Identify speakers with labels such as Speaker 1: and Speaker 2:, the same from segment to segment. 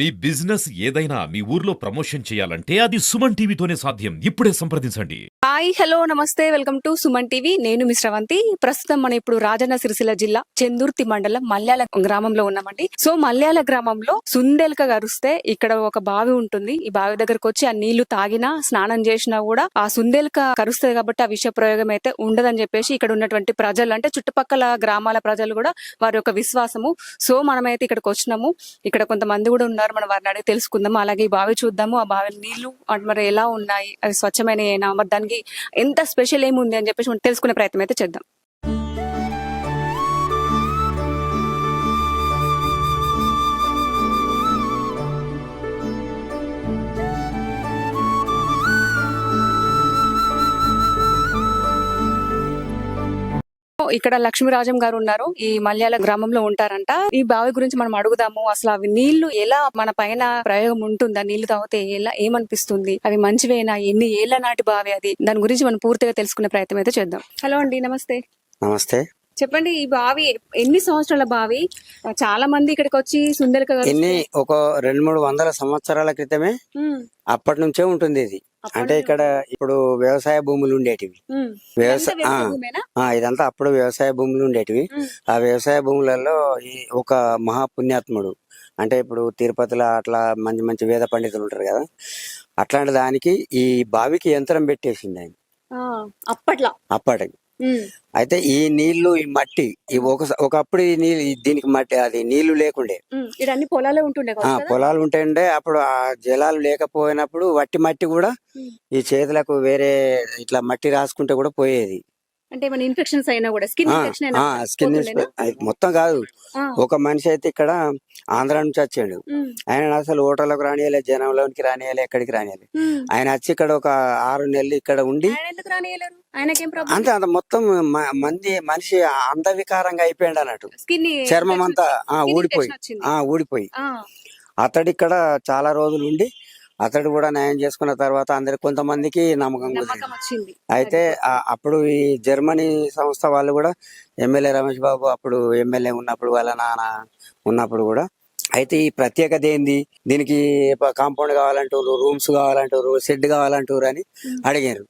Speaker 1: మీ business ఏదైనా మీ ఊర్లో promotion చేయాలంటే అది సుమన్ టీవీతోనే సాధ్యం. ఇప్పుడే సంప్రదించండి.
Speaker 2: హాయ్ హలో నమస్తే వెల్కమ్ టు సుమన్ టీవీ. నేను మీ శ్రవంతి. ప్రస్తుతం మనం ఇప్పుడు రాజన్న సిరిసిల్ల జిల్లా చందుర్తి మండలం మల్యాల గ్రామంలో ఉన్నామండి. సో మల్యాల గ్రామంలో సుందెలక గరుస్తే ఇక్కడ ఒక బావి ఉంటుంది. ఈ బావి దగ్గరకు వచ్చి ఆ నీళ్లు తాగినా స్నానం చేసినా కూడా ఆ సుందెలక కరుస్తుంది కాబట్టి ఆ విష ప్రయోగం అయితే ఉండదని చెప్పేసి ఇక్కడ ఉన్నటువంటి ప్రజలు, అంటే చుట్టుపక్కల గ్రామాల ప్రజలు కూడా వారి యొక్క విశ్వాసము. సో మనమైతే ఇక్కడికి వచ్చినాము. ఇక్కడ కొంతమంది కూడా ఉన్నారు, మనం వారిని అడిగి తెలుసుకుందాము. అలాగే ఈ బావి చూద్దాము, ఆ బావి నీళ్లు మరి ఎలా ఉన్నాయి, అవి స్వచ్ఛమైన మరి దానికి ఎంత స్పెషల్ ఏముంది అని చెప్పేసి మనం తెలుసుకునే ప్రయత్నం అయితే చేద్దాం. ఇక్కడ లక్ష్మీరాజం గారు ఉన్నారు, ఈ మల్యాల గ్రామంలో ఉంటారంట. ఈ బావి గురించి మనం అడుగుదాము. అసలు అవి నీళ్లు ఎలా మన పైన ప్రయోగం ఉంటుందా, నీళ్లు తాగితే ఎలా ఏమనిపిస్తుంది, అవి మంచివేనా, ఎన్ని ఏళ్ల నాటి బావి అది, దాని గురించి మనం పూర్తిగా తెలుసుకునే ప్రయత్నం అయితే చేద్దాం. హలో అండి, నమస్తే.
Speaker 3: నమస్తే.
Speaker 2: చెప్పండి, ఈ బావి ఎన్ని సంవత్సరాల బావి? చాలా మంది ఇక్కడికి వచ్చి సుందరక
Speaker 3: ఒక 200-300 సంవత్సరాల క్రితమే అప్పటి నుంచే ఉంటుంది ఇది. అంటే ఇక్కడ ఇప్పుడు వ్యవసాయ భూములు ఉండేటివి, ఇదంతా అప్పుడు వ్యవసాయ భూములు ఉండేటివి. ఆ వ్యవసాయ భూములలో ఒక మహాపుణ్యాత్ముడు, అంటే ఇప్పుడు తిరుపతిలో అట్లా మంచి మంచి వేద పండితులు ఉంటారు కదా, అట్లాంటి దానికి ఈ బావికి యంత్రం పెట్టేసింది ఆయన అప్పటికి. అయితే ఈ నీళ్లు, ఈ మట్టి, ఒకప్పుడు ఈ నీళ్ళు, దీనికి మట్టి, అది నీళ్లు లేకుండే, పొలాలు ఉంటుండే. అప్పుడు ఆ జలాలు లేకపోయినప్పుడు వట్టి మట్టి కూడా ఈ చేతులకు వేరే ఇట్లా మట్టి రాసుకుంటే కూడా పోయేది.
Speaker 2: అంటే మన ఇన్ఫెక్షన్స్ అయినా కూడా స్కిన్
Speaker 3: మొత్తం కాదు. ఒక మనిషి అయితే ఇక్కడ ఆంధ్ర నుంచి వచ్చాడు. ఆయన అసలు హోటల్లోకి రానియాలి, జనంలోనికి రానియాలి, ఎక్కడికి రానియాలి. ఆయన వచ్చి ఇక్కడ ఒక 6 నెలలు ఇక్కడ ఉండి అంతే, అంత మొత్తం మనిషి అందవికారంగా అయిపోయాడు అన్నట్టు. చర్మం అంతా ఊడిపోయి అతడు ఇక్కడ చాలా రోజులు ఉండి అతడు కూడా న్యాయం చేసుకున్న తర్వాత అందరికి కొంతమందికి నమ్మకం వచ్చింది. అయితే అప్పుడు ఈ జర్మనీ సంస్థ వాళ్ళు కూడా ఎమ్మెల్యే రమేష్ బాబు అప్పుడు ఎమ్మెల్యే ఉన్నప్పుడు, వాళ్ళ నాన్న ఉన్నప్పుడు కూడా, అయితే ఈ ప్రత్యేకత ఏంది, దీనికి కాంపౌండ్ కావాలంటారు, రూమ్స్ కావాలంటారు, షెడ్ కావాలంటారు అని అడిగారు.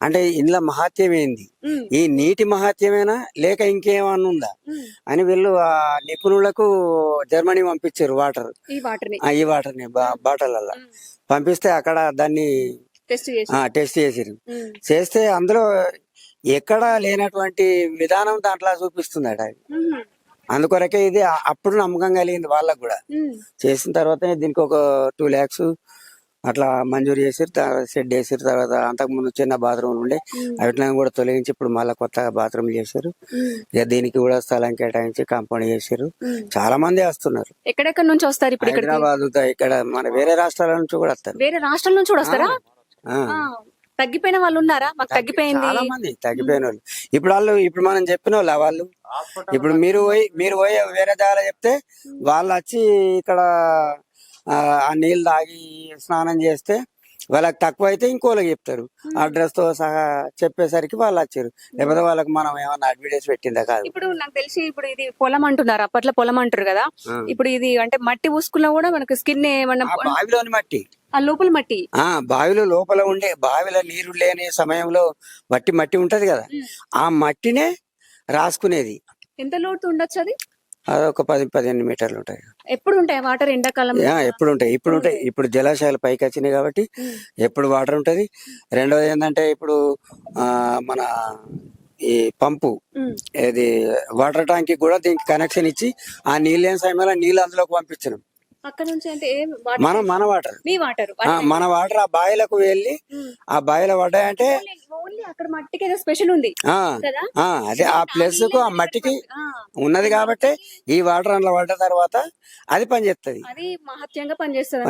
Speaker 3: అంటే ఇందులో మహత్యం ఏంది, ఈ నీటి మహత్యమేనా లేక ఇంకేమన్నా ఉందా అని వీళ్ళు ఆ నిపుణులకు జర్మనీ పంపించారు. ఈ వాటర్ని బాటలల్లో పంపిస్తే అక్కడ దాన్ని టెస్ట్ చేస్తే అందులో ఎక్కడా లేనటువంటి విధానం దాంట్లో చూపిస్తుందట. అందుకొరకే ఇది అప్పుడు నమ్మకం కలిగింది వాళ్ళకు కూడా. చేసిన తర్వాత దీనికి ఒక 2 lakhs అట్లా మంజూరు చేసారు, షెడ్ వేసారు. తర్వాత అంతకుముందు చిన్న బాత్రూమ్లు ఉండే వాటిని కూడా తొలగించి ఇప్పుడు మళ్ళీ కొత్తగా బాత్రూమ్ చేశారు. ఇక దీనికి కూడా స్థలం కేటాయించి కాంపౌండ్ చేశారు. చాలా మంది వస్తున్నారు.
Speaker 2: ఎక్కడెక్కడ నుంచి వస్తారు ఇప్పుడు?
Speaker 3: హైదరాబాద్, ఇక్కడ మన వేరే రాష్ట్రాల నుంచి కూడా వస్తారు.
Speaker 2: వేరే రాష్ట్రాల నుంచి కూడా వస్తారా? తగ్గిపోయిన వాళ్ళు ఉన్నారా? మాకు తగ్గిపోయింది,
Speaker 3: చాలా మంది తగ్గిపోయిన వాళ్ళు. ఇప్పుడు మనం చెప్పిన వాళ్ళు ఇప్పుడు మీరు పోయి వేరే దగ్గర చెప్తే వాళ్ళు వచ్చి ఇక్కడ ఆ నీళ్ళు తాగి స్నానం చేస్తే వాళ్ళకి తక్కువ అయితే ఇంకోళ్ళకి చెప్తారు. అడ్రస్ తో సహా చెప్పేసరికి వాళ్ళు వచ్చారు. లేకపోతే వాళ్ళకి మనం ఏమన్నా అడ్వర్టైజ్ పెట్టిందా కాదు.
Speaker 2: ఇప్పుడు నాకు తెలిసి ఇప్పుడు ఇది పొలం అంటున్నారు, అప్పట్లో పొలం అంటారు కదా. ఇప్పుడు ఇది అంటే మట్టి పూసుకున్నా కూడా మనకు స్కిన్ ఏమన్నా,
Speaker 3: బావిలోని మట్టి,
Speaker 2: ఆ లోపల మట్టి,
Speaker 3: బావిలో లోపల ఉండే, బావిలో నీరు లేని సమయంలో మట్టి ఉంటది కదా, ఆ మట్టినే రాసుకునేది.
Speaker 2: ఎంత లోతు ఉండొచ్చు అది?
Speaker 3: అదొక 10-15 మీటర్లు ఉంటాయి.
Speaker 2: ఎప్పుడు ఉంటాయి వాటర్? ఎండాకాలం
Speaker 3: ఎప్పుడు ఉంటాయి. ఇప్పుడు జలాశయాలు పైకి వచ్చినాయి కాబట్టి ఎప్పుడు వాటర్ ఉంటది. రెండోది ఏంటంటే ఇప్పుడు మన ఈ పంపు, ఇది వాటర్ ట్యాంక్ కూడా దీనికి కనెక్షన్ ఇచ్చి ఆ నీళ్ళు లేని సమయంలో నీళ్ళు అందులోకి పంపించడం.
Speaker 2: అక్కడ నుంచి అంటే
Speaker 3: మన వాటర్, మన వాటర్ ఆ బావిలకు వెళ్ళి ఆ బావిలో పడ్డాయంటే
Speaker 2: అక్కడ మట్టికి ఏదో స్పెషల్ ఉంది.
Speaker 3: అదే ఆ ప్లేస్ కు ఆ మట్టికి ఉన్నది కాబట్టి ఈ వాటర్ అందులో పడ్డ తర్వాత అది పనిచేస్తుంది.
Speaker 2: అది మహత్యంగా పనిచేస్తుంది.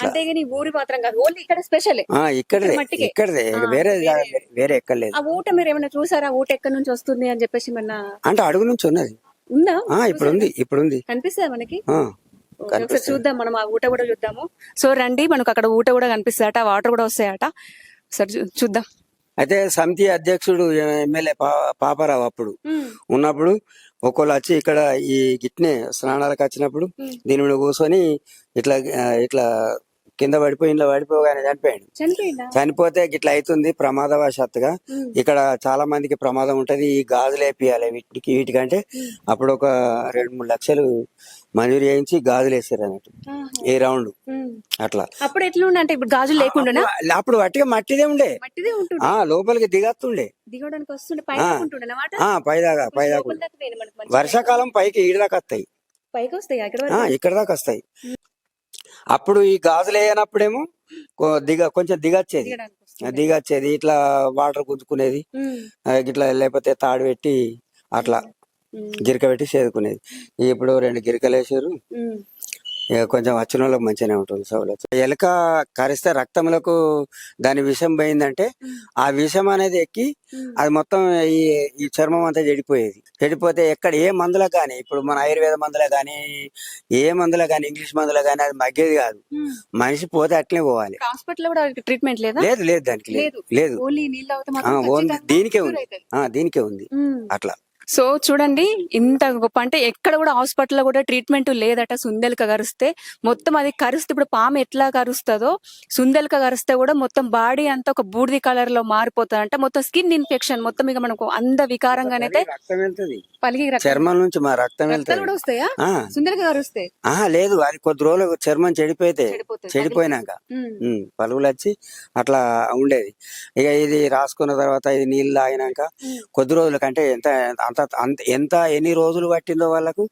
Speaker 2: అంతేగాని ఊరి మాత్రం కాదు, ఓన్లీ ఇక్కడ స్పెషల్.
Speaker 3: ఇక్కడదే, వేరే ఎక్కడ లేదు.
Speaker 2: ఆ ఊట మీరు ఏమైనా చూసారా? ఊట ఎక్కడి నుంచి వస్తుంది అని చెప్పేసి
Speaker 3: అంటే అడుగు నుంచి ఉన్నది.
Speaker 2: ఉందా?
Speaker 3: ఇప్పుడు ఉంది.
Speaker 2: కనిపిస్తుంది మనకి. చూద్దాం, మనం ఆ ఊట కూడా చూద్దాము. సో రండి, మనకు అక్కడ ఊట కూడా కనిపిస్తాయట, వాటర్ కూడా వస్తాయట. సరే చూద్దాం.
Speaker 3: అయితే సమితి అధ్యక్షుడు ఎమ్మెల్యే పాపారావు అప్పుడు ఉన్నప్పుడు ఒకళ్ళు వచ్చి ఇక్కడ ఈ గిట్నే స్నానాలకు వచ్చినప్పుడు దీని మీద కూర్చొని ఇట్లా ఇట్లా కింద పడిపోయి ఇంట్లో పడిపోగానే చనిపోయాడు. చనిపోతే గిట్లా అవుతుంది ప్రమాదవశాత్తుగా. ఇక్కడ చాలా మందికి ప్రమాదం ఉంటది, ఈ గాజులు వేపియాలి వీటికంటే అప్పుడు ఒక 2-3 లక్షలు మంజూరు చేయించి గాజులు వేసారు అన్నట్టు ఈ రౌండ్ అట్లా.
Speaker 2: అప్పుడు ఎట్లా ఉండే అంటే ఇప్పుడు గాజులు లేకుండా
Speaker 3: అప్పుడు వట్టిగా మట్టిదే ఉండే, లోపలికి దిగత్తుండే,
Speaker 2: దిగడానికి వస్తుండే
Speaker 3: పైదాకా వర్షాకాలం పైకి ఈడదాకా వస్తాయి,
Speaker 2: పైకి వస్తాయి
Speaker 3: ఇక్కడ దాకా వస్తాయి. అప్పుడు ఈ గాజులు వేయనప్పుడేమో కొంచెం దిగచ్చేది ఇట్లా వాటర్ గుంజుకునేది ఇట్లా, లేకపోతే తాడు పెట్టి అట్లా గిరిక పెట్టి చేదుకునేది. ఇప్పుడు 2 గిరికలు వేసారు, ఇక కొంచెం వచ్చిన వాళ్ళకి మంచిగానే ఉంటుంది సౌలత్. ఎలుక కరిస్తే రక్తములకు దాని విషం పోయిందంటే ఆ విషం అనేది ఎక్కి అది మొత్తం ఈ చర్మం అంతా చెడిపోతే ఎక్కడ ఏ మందులకు కానీ, ఇప్పుడు మన ఆయుర్వేద మందులకు కానీ ఏ మందులకు కానీ ఇంగ్లీష్ మందులకు కానీ అది మగ్గేది కాదు. మనిషి పోతే అట్లనే పోవాలి.
Speaker 2: హాస్పిటల్ కూడా ట్రీట్మెంట్ లేదా?
Speaker 3: లేదు దానికి లేదు, దీనికే ఉంది అట్లా.
Speaker 2: సో చూడండి, ఇంత గొప్ప అంటే ఎక్కడ కూడా హాస్పిటల్లో కూడా ట్రీట్మెంట్ లేదట. సుందెలక కరిస్తే మొత్తం అది కరిస్తే, ఇప్పుడు పాము ఎట్లా కరుస్తుందో సుందెలక కరిస్తే కూడా మొత్తం బాడీ అంతా ఒక బూడిది కలర్ లో మారిపోతుంది అంట. మొత్తం స్కిన్ ఇన్ఫెక్షన్ మొత్తం ఇక మనకు అంద వికారంగానైతే
Speaker 3: చర్మం నుంచి మా రక్తం
Speaker 2: కూడా వస్తాయా సుందెలక కరిస్తే?
Speaker 3: లేదు, అది కొద్ది రోజులు చర్మం చెడిపోయినాక పలుగులు వచ్చి అట్లా ఉండేది. ఇక ఇది రాసుకున్న తర్వాత ఇది నీళ్ళు తాగినాక కొద్ది రోజుల కంటే ఎన్ని రోజులు పట్టిందో వాళ్ళకు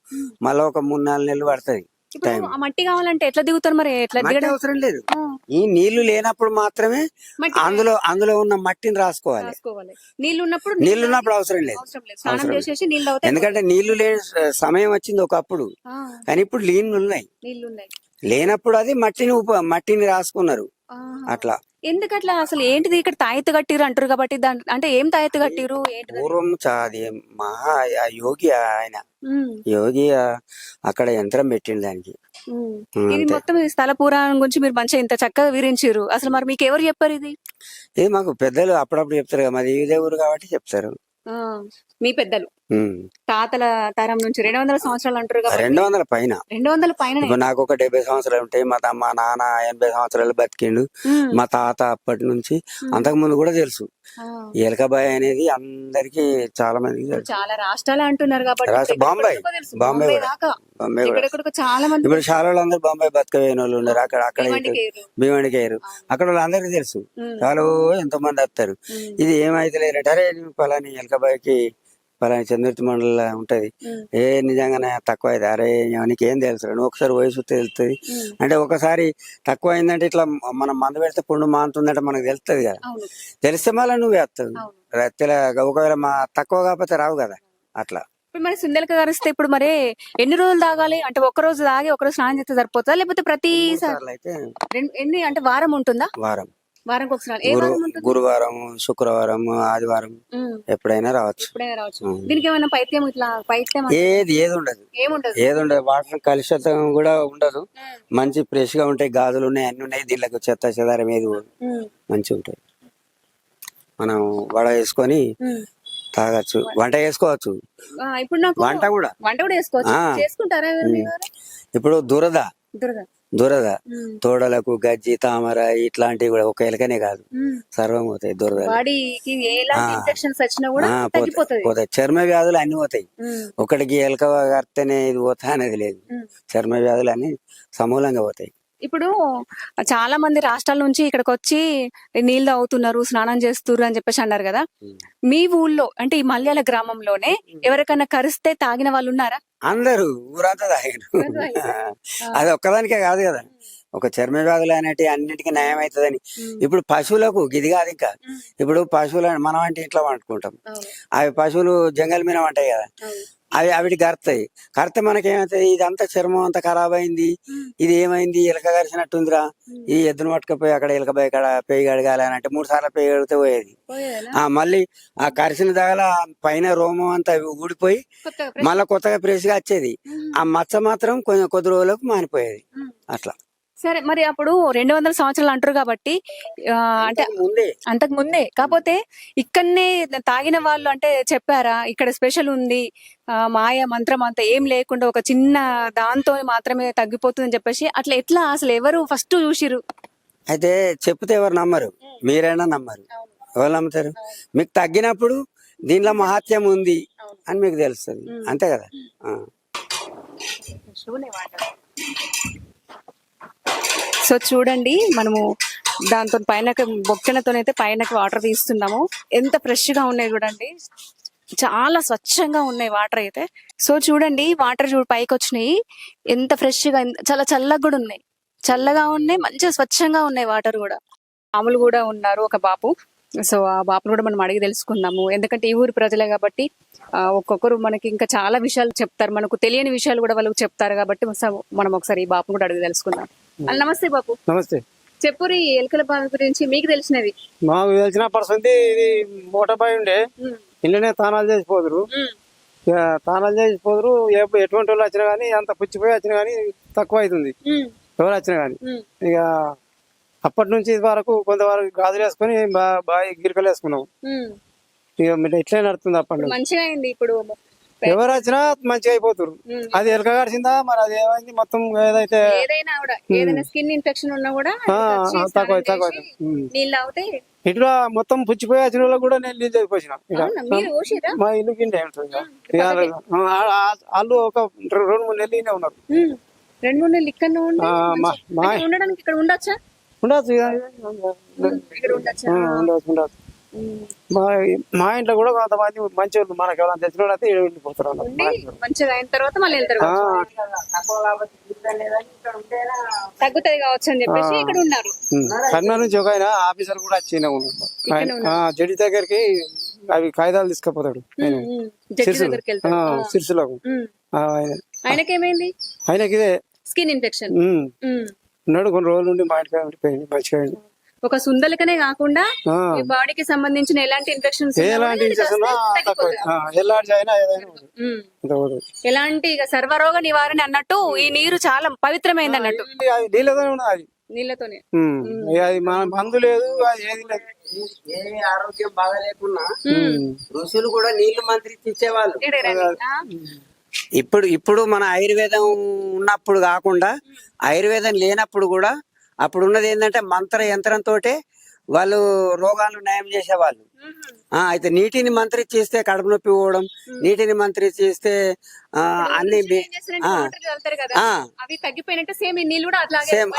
Speaker 3: మళ్ళీ ఒక 3-4 నెలలు పడుతుంది టైం.
Speaker 2: మట్టి కావాలంటే ఎట్లా దిగుతారు మరి? ఎట్లా
Speaker 3: అవసరం లేదు, ఈ నీళ్లు లేనప్పుడు మాత్రమే అందులో ఉన్న మట్టిని రాసుకోవాలి.
Speaker 2: నీళ్లు ఉన్నప్పుడు
Speaker 3: అవసరం లేదు, ఎందుకంటే నీళ్లు లేని సమయం వచ్చింది ఒకప్పుడు, కానీ ఇప్పుడు నీళ్లు ఉన్నాయి. లేనప్పుడు అది మట్టిని రాసుకున్నారు అట్లా.
Speaker 2: ఎందుకట్లా అసలు ఏంటిది? ఇక్కడ తాయెత్తు కట్టిరు అంటారు కాబట్టి అంటే ఏం తాయెత్తు కట్టిరు?
Speaker 3: పూర్వం యోగి అక్కడ యంత్రం పెట్టిండు దానికి.
Speaker 2: ఇది మొత్తం స్థల పురాణం గురించి మీరు మంచిగా ఇంత చక్కగా వివరించారు. అసలు మరి మీకు ఎవరు చెప్పారు ఇది?
Speaker 3: మాకు పెద్దలు అప్పుడప్పుడు చెప్తారు కదా, మాది ఇదే ఊరు కాబట్టి చెప్తారు.
Speaker 2: మీ పెద్దలు తాతల తరం నుంచి 200 సంవత్సరాలు అంటారు కదా?
Speaker 3: 200 పైన.
Speaker 2: 200 పైన.
Speaker 3: నాకు ఒక 70 సంవత్సరాలు ఉంటాయి. మా నాన్న 80 సంవత్సరాలు బతికిండు. మా తాత అప్పటి నుంచి, అంతకు ముందు కూడా తెలుసు. ఎలకబాయ్ అనేది అందరికి చాలా మందికి తెలుసు.
Speaker 2: చాలా రాష్ట్రాలు అంటున్నారు కాబట్టి.
Speaker 3: బాంబే
Speaker 2: చాలా మంది
Speaker 3: ఇప్పుడు చాలా వాళ్ళందరూ బాంబే బతకవేన వాళ్ళు ఉన్నారు. అక్కడ భీమడికేరు అక్కడ వాళ్ళందరికీ తెలుసు. చాలా ఎంతో మంది వస్తారు. ఇది ఏమైతే లేదంటే, అరే పలాని ఎలకబాయ్కి పలాని చంద్రుతి మండల ఉంటది, నిజంగానే తక్కువ అయితే, అరే నీకు ఏం తెలుసు, నువ్వు ఒకసారి వయసు తెలుస్తుంది అంటే, ఒకసారి తక్కువ అయిందంటే ఇట్లా మనం మందు పెడితే పుండు మానుతుందంటే మనకు తెలుస్తుంది కదా. తెలిస్తే మళ్ళీ నువ్వు వేస్తావు, ఒకవేళ తక్కువ కాకపోతే రావు కదా అట్లా.
Speaker 2: మరి సుందెలక కరిస్తే ఇప్పుడు మరి ఎన్ని రోజులు తాగాలి అంటే? ఒక రోజు తాగి ఒక రోజు స్నానం చేస్తే సరిపోతుందా, లేకపోతే ప్రతిసారి
Speaker 3: అయితే
Speaker 2: ఎన్ని అంటే వారం ఉంటుందా? వారానికి ఒకసారి
Speaker 3: గురువారం, శుక్రవారం, ఆదివారం ఎప్పుడైనా రావచ్చు.
Speaker 2: దీనికి ఏమైనా పైత్యం
Speaker 3: ఏది ఉండదు. వాటర్ కలుషితం కూడా ఉండదు. మంచి ఫ్రెష్ గా ఉంటాయి. గాజులు ఉన్నాయి, అన్ని ఉన్నాయి. దీనికి చెత్త చెదారం ఏది మంచిగా ఉంటాయి. మనం వడ వేసుకొని తాగొచ్చు, వంట చేసుకోవచ్చు.
Speaker 2: ఇప్పుడు వంట కూడా చేసుకుంటారా?
Speaker 3: ఇప్పుడు దురద తోడలకు, గజ్జి, తామర ఇట్లాంటివి కూడా ఒక ఎలకనే కాదు, సర్వం పోతాయి. దురద పోతాయి. చర్మ వ్యాధులు అన్ని పోతాయి. ఒకటికి ఎలక కడితేనే ఇది పోతా అనేది లేదు. చర్మ వ్యాధులు అన్ని సమూలంగా పోతాయి.
Speaker 2: ఇప్పుడు చాలా మంది రాష్ట్రాల నుంచి ఇక్కడికి వచ్చి నీళ్లు తాగుతున్నారు, స్నానం చేస్తున్నారు అని చెప్పేసి అన్నారు కదా. మీ ఊళ్ళో అంటే ఈ మల్యాల గ్రామంలోనే ఎవరికైనా కరిస్తే తాగిన వాళ్ళు ఉన్నారా?
Speaker 3: అందరూ ఊరంతా తాగారు. అది ఒక్కదానికే కాదు కదా, ఒక చర్మ వ్యాధులు అనేటివి అన్నిటికీ నయం అవుతుందని. ఇప్పుడు పశువులకు ఇది కాదు, ఇంకా ఇప్పుడు పశువులు మనం అంటే ఇంట్లో వండుకుంటాం, అవి పశువులు జంగల్ మీద ఉంటాయి కదా, అవిటి కరితే మనకేమవుతుంది, ఇదంతా చర్మం అంతా ఖరాబ్ అయింది, ఇది ఏమైంది, ఎలక కరిచినట్టుందిరా, ఈ ఎద్దును పట్టుకపోయి అక్కడ ఎలక పోయి అక్కడ పేయి కడగాలి అని అంటే 3 సార్లు పేయి కడిగితే పోయేది. మళ్ళీ ఆ కరిచిన దగ్గర పైన రోమం అంతా ఊడిపోయి మళ్ళీ కొత్తగా ఫ్రెష్ గా వచ్చేది. ఆ మచ్చ మాత్రం కొద్ది రోజులకు మానిపోయేది అట్లా.
Speaker 2: సరే మరి అప్పుడు 200 సంవత్సరాలు అంటారు కాబట్టి అంటే
Speaker 3: ముందే
Speaker 2: అంతకు ముందే కాకపోతే ఇక్కడనే తాగిన వాళ్ళు అంటే చెప్పారా ఇక్కడ స్పెషల్ ఉంది మాయ మంత్రం అంతా ఏం లేకుండా ఒక చిన్న దాంతో మాత్రమే తగ్గిపోతుందని చెప్పేసి అట్లా ఎట్లా అసలు ఎవరు ఫస్ట్ చూసిరు?
Speaker 3: అయితే చెప్తే ఎవరు నమ్మరు, మీరైనా నమ్మరు. ఎవరు నమ్ముతారు? మీకు తగ్గినప్పుడు దీనిలో మహత్యం ఉంది అని మీకు తెలుస్తుంది, అంతే కదా.
Speaker 2: సో చూడండి మనము దాంతో పైన బొక్కెనతోనైతే పైనకి వాటర్ తీస్తున్నాము. ఎంత ఫ్రెష్ గా ఉన్నాయి చూడండి, చాలా స్వచ్ఛంగా ఉన్నాయి వాటర్ అయితే. సో చూడండి వాటర్ పైకి వచ్చినాయి, ఎంత ఫ్రెష్ గా చాలా చల్లగా కూడా ఉన్నాయి, చల్లగా ఉన్నాయి, మంచిగా స్వచ్ఛంగా ఉన్నాయి వాటర్ కూడా. మామూలు కూడా ఉన్నారు ఒక బాపు. సో ఆ బాపును కూడా మనం అడిగి తెలుసుకుందాము, ఎందుకంటే ఈ ఊరు ప్రజలే కాబట్టి ఒక్కొక్కరు మనకి ఇంకా చాలా విషయాలు చెప్తారు, మనకు తెలియని విషయాలు కూడా వాళ్ళకి చెప్తారు కాబట్టి మనం ఒకసారి ఈ బాపును కూడా అడిగి తెలుసుకుందాం. నమస్తే బాపు.
Speaker 4: నమస్తే.
Speaker 2: చెప్పురి ఎలుకల బావి గురించి మీకు తెలిసినవి.
Speaker 4: మాకు తెలిసిన పర్సంది ఇది మోటార్ ఉండే ఇంట్లోనే తానాలు చేసిపోదురు, తానాలు చేసిపోదురు. ఎటువంటి వాళ్ళు వచ్చినా గానీ, అంత పుచ్చిపోయి వచ్చినా గానీ తక్కువ అవుతుంది ఎవరు వచ్చినా గానీ. ఇక అప్పటి నుంచి ఇది వరకు కొంతవరకు గాజులు వేసుకొని బాగా గిరికలు వేసుకున్నాం. ఇక మీరు ఇట్లే నడుతుంది అప్పటి
Speaker 2: మంచిగా అయింది. ఇప్పుడు
Speaker 4: ఎవరు వచ్చినా మంచిగా అయిపోతారు. అది ఎలక కడిచిందా మరి అది ఏమైంది మొత్తం ఏదైతే
Speaker 2: ఏదైనా స్కిన్ ఇన్ఫెక్షన్ ఉన్నా కూడా
Speaker 4: తక్కువ తక్కువ
Speaker 2: నీళ్ళు అవుతాయి.
Speaker 4: ఇట్లా మొత్తం పుచ్చిపోయి వచ్చిన వాళ్ళకి కూడా నేను నీళ్ళు చదిపోసిన. మా ఇల్లు కింద వాళ్ళు ఒక 2-3 నెలలు ఉన్నారు.
Speaker 2: 2-3 నెలలు ఇక్కడ ఉండడానికి ఇక్కడ ఉండొచ్చా?
Speaker 4: ఉండొచ్చు ఉండొచ్చు. మా ఇంట్లో కూడా కొంతమంది మంచి వాళ్ళు మనకి ఎవరైనా తెచ్చిన వాళ్ళు అయితే వెళ్ళిపోతారు.
Speaker 2: మంచిగా అయిన తర్వాత మళ్ళీ వెళ్తారు, తగ్గుతుంది కావచ్చు అని చెప్పేసి ఇక్కడ ఉన్నారు.
Speaker 4: కర్నూలు నుంచి ఒక ఆయన ఆఫీసర్ కూడా వచ్చి జడ్జి దగ్గరికి అవి కాగితాలు తీసుకుపోతాడు సిరిసిలకు.
Speaker 2: ఆయనకేమైంది?
Speaker 4: ఆయనకి ఇదే
Speaker 2: స్కిన్ ఇన్ఫెక్షన్
Speaker 4: ఉన్నాడు. కొన్ని రోజుల నుండి మా ఇంటికి ఉండిపోయింది మంచిగా.
Speaker 2: ఒక సుందలికనే కాకుండా ఈ బాడీకి సంబంధించిన ఎలాంటి ఇన్ఫెక్షన్స్ ఎలాంటి సర్వరోగ నివారణ అన్నట్టు ఈ నీరు చాలా పవిత్రమైంది అన్నట్టు. నీళ్ళతోనే
Speaker 4: అది మన మందు లేదు, అది ఏది లేదు.
Speaker 3: ఏ ఆరోగ్యం బాగా లేకున్నా ఋషులు కూడా నీళ్లు మంత్రించి ఇచ్చేవాళ్ళు. ఇప్పుడు మన ఆయుర్వేదం ఉన్నప్పుడు కాకుండా ఆయుర్వేదం లేనప్పుడు కూడా అప్పుడు ఉన్నది ఏంటంటే మంత్ర యంత్రంతో వాళ్ళు రోగాలు నయం చేసేవాళ్ళు. అయితే నీటిని మంత్రిస్తే కడుపు నొప్పి పోవడం, నీటిని మంత్రిస్తే అన్ని సేమ్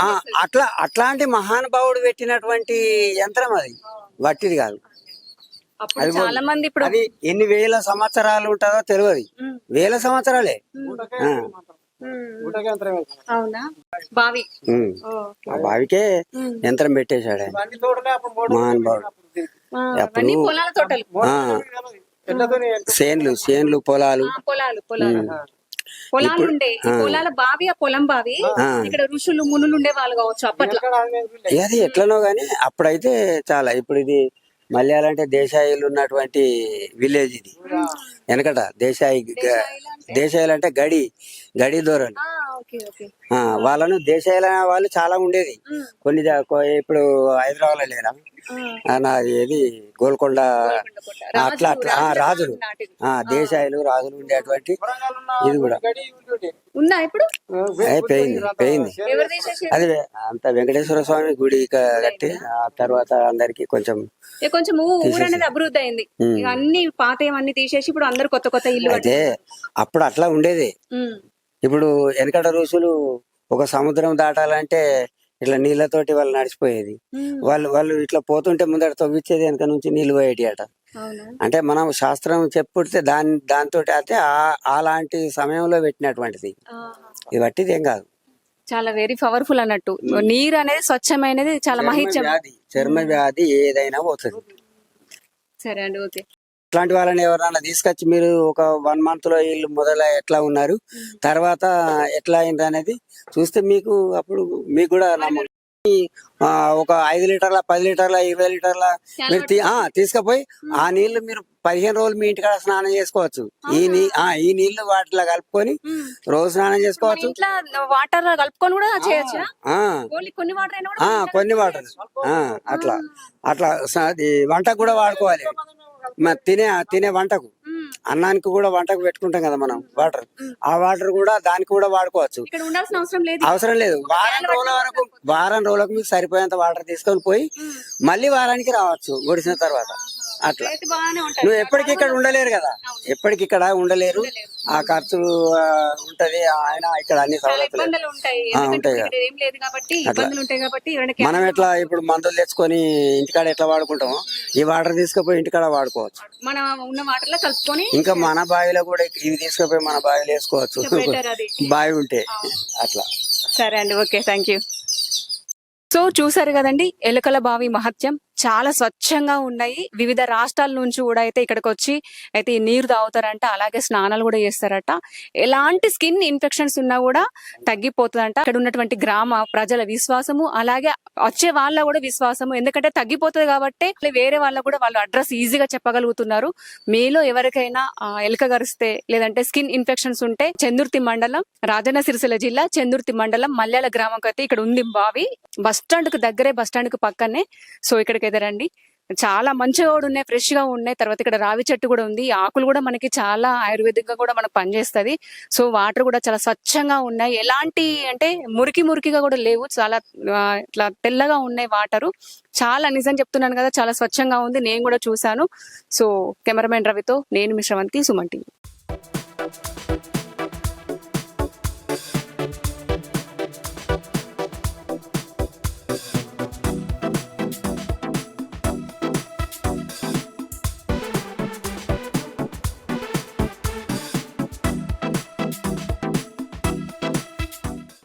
Speaker 3: అట్లాంటి మహానుభావుడు పెట్టినటువంటి యంత్రం అది, వట్టిది కాదు.
Speaker 2: చాలా మంది ఇప్పుడు
Speaker 3: అది ఎన్ని వేల సంవత్సరాలు ఉంటుందో తెలియదు, వేల సంవత్సరాలే.
Speaker 2: అవునా? బావి
Speaker 3: ఆ బావికే యంత్రం పెట్టేశాడు మహానుభావుడు. అప్పుడు చేన్లు పొలాలు
Speaker 2: ఉండే పొలాల బావి, ఆ పొలం బావి. ఇక్కడ ఋషులు మునులు ఉండే వాళ్ళు కావచ్చు అప్పట్లో.
Speaker 3: అది ఎట్లనో గానీ అప్పుడైతే చాలా. ఇప్పుడు ఇది మలయాళ అంటే దేశాయిలు ఉన్నటువంటి విలేజ్ ఇది. వెనకట దేశాయిలు అంటే గడి దూరాలు. వాళ్ళను దేశాయిల వాళ్ళు చాలా ఉండేది. కొన్ని ఇప్పుడు హైదరాబాద్ లో లేరా ఏది గోల్కొండ అట్లా రాజులు, దేశాయిలు రాజులు ఉండేటువంటి ఇది కూడా పోయింది. అది అంత వెంకటేశ్వర స్వామి గుడి కట్టి ఆ తర్వాత అందరికి కొంచెం
Speaker 2: ఊరు అనేది అభివృద్ధి అయింది. అన్ని పాత అన్ని తీసేసి ఇప్పుడు అందరు కొత్త కొత్త ఇల్లు.
Speaker 3: అయితే అప్పుడు అట్లా ఉండేది. ఇప్పుడు వెనకట ఋషులు ఒక సముద్రం దాటాలంటే ఇట్లా నీళ్లతోటి వాళ్ళు నడిచిపోయేది. వాళ్ళు ఇట్లా పోతుంటే ముందర తవ్విచ్చేది, వెనక నుంచి నీళ్లు పోయేటి అట. అంటే మనం శాస్త్రం చెప్పుడితే దాంతో అయితే అలాంటి సమయంలో పెట్టినటువంటిది. ఇది బట్టిది ఏం కాదు,
Speaker 2: చాలా వెరీ పవర్ఫుల్ అన్నట్టు. నీరు అనేది స్వచ్ఛమైనది, చాలా మహిత్యం.
Speaker 3: చర్మ వ్యాధి ఏదైనా పోతుంది.
Speaker 2: సరే అండి, ఓకే.
Speaker 3: ఇట్లాంటి వాళ్ళని ఎవరైనా తీసుకొచ్చి మీరు ఒక 1 month లో వీళ్ళు మొదల ఎట్లా ఉన్నారు, తర్వాత ఎట్లా అయింది అనేది చూస్తే మీకు అప్పుడు మీకు కూడా నమ్మకం. ఒక 5 లీటర్ల 10 లీటర్ల 20 లీటర్ల మీరు తీసుకుపోయి ఆ నీళ్లు మీరు 15 రోజులు మీ ఇంటికాడ స్నానం చేసుకోవచ్చు. ఈ నీళ్లు వాటిలో కలుపుకొని రోజు స్నానం చేసుకోవచ్చు.
Speaker 2: ఇంట్లో వాటర్ కలుపుకొని కూడా చేయొచ్చు.
Speaker 3: ఆ,
Speaker 2: కొన్ని వాటర్
Speaker 3: కొన్ని వాటర్ అట్లా అట్లా అది వంటకు కూడా వాడుకోవాలి. తినే వంటకు అన్నానికి కూడా వంటకు పెట్టుకుంటాం కదా మనం వాటర్. ఆ వాటర్ కూడా దానికి కూడా వాడుకోవచ్చు.
Speaker 2: ఇక్కడ ఉండాల్సిన అవసరం లేదు.
Speaker 3: అవసరం లేదు. వారం రోజులకు మీకు సరిపోయేంత వాటర్ తీసుకొని పోయి మళ్ళీ వారానికి రావచ్చు గుడిసిన తర్వాత. అట్లా నువ్వు ఎప్పటికి ఇక్కడ ఉండలేరు కదా, ఎప్పటికి ఇక్కడ ఉండలేరు. ఆ ఖర్చు ఉంటది. ఆయన ఇక్కడ అన్ని సౌలభ్యాలు ఉంటాయి కదా. మనం ఎట్లా ఇప్పుడు మందులు తెచ్చుకొని ఇంటికాడ ఎట్లా వాడుకుంటామో ఈ వాటర్ తీసుకుపోయి ఇంటికాడ వాడుకోవచ్చు.
Speaker 2: మన ఉన్న వాటర్ లో కలుపుకొని
Speaker 3: ఇంకా మన బావిలో కూడా ఇవి తీసుకుపోయి మన బావిలో వేసుకోవచ్చు బావి ఉంటే అట్లా.
Speaker 2: సరే అండి, ఓకే, థ్యాంక్ యూ. సో చూసారు కదండి ఎలుకల బావి మహత్యం. చాలా స్వచ్ఛంగా ఉన్నాయి. వివిధ రాష్ట్రాల నుంచి కూడా అయితే ఇక్కడికి వచ్చి అయితే ఈ నీరు తాగుతారంట, అలాగే స్నానాలు కూడా చేస్తారట. ఎలాంటి స్కిన్ ఇన్ఫెక్షన్స్ ఉన్నా కూడా తగ్గిపోతుందంట. ఇక్కడ ఉన్నటువంటి గ్రామ ప్రజల విశ్వాసము, అలాగే వచ్చే వాళ్ళ కూడా విశ్వాసము. ఎందుకంటే తగ్గిపోతుంది కాబట్టి వేరే వాళ్ళ కూడా వాళ్ళు అడ్రస్ ఈజీగా చెప్పగలుగుతున్నారు. మీలో ఎవరికైనా ఎలుక గరిస్తే లేదంటే స్కిన్ ఇన్ఫెక్షన్స్ ఉంటే చెందుర్తి మండలం, రాజన్న సిరిసిల్ల జిల్లా చెందుర్తి మండలం మల్యాల గ్రామం అయితే ఇక్కడ ఉంది బావి. బస్టాండ్ కు దగ్గరే, బస్టాండ్ కు పక్కనే. సో ఇక్కడికి రండి. చాలా మంచిగా కూడా ఉన్నాయి, ఫ్రెష్ గా ఉన్నాయి. తర్వాత ఇక్కడ రావి చెట్టు కూడా ఉంది. ఆకులు కూడా మనకి చాలా ఆయుర్వేదికంగా కూడా మనకు పనిచేస్తుంది. సో వాటర్ కూడా చాలా స్వచ్ఛంగా ఉన్నాయి. ఎలాంటి అంటే మురికిగా కూడా లేవు. చాలా ఇట్లా తెల్లగా ఉన్నాయి వాటరు. చాలా నిజం చెప్తున్నాను కదా, చాలా స్వచ్ఛంగా ఉంది. నేను కూడా చూసాను. సో కెమెరామెన్ రవితో నేను మీ శ్రవంతి, సుమన్ టీవీ.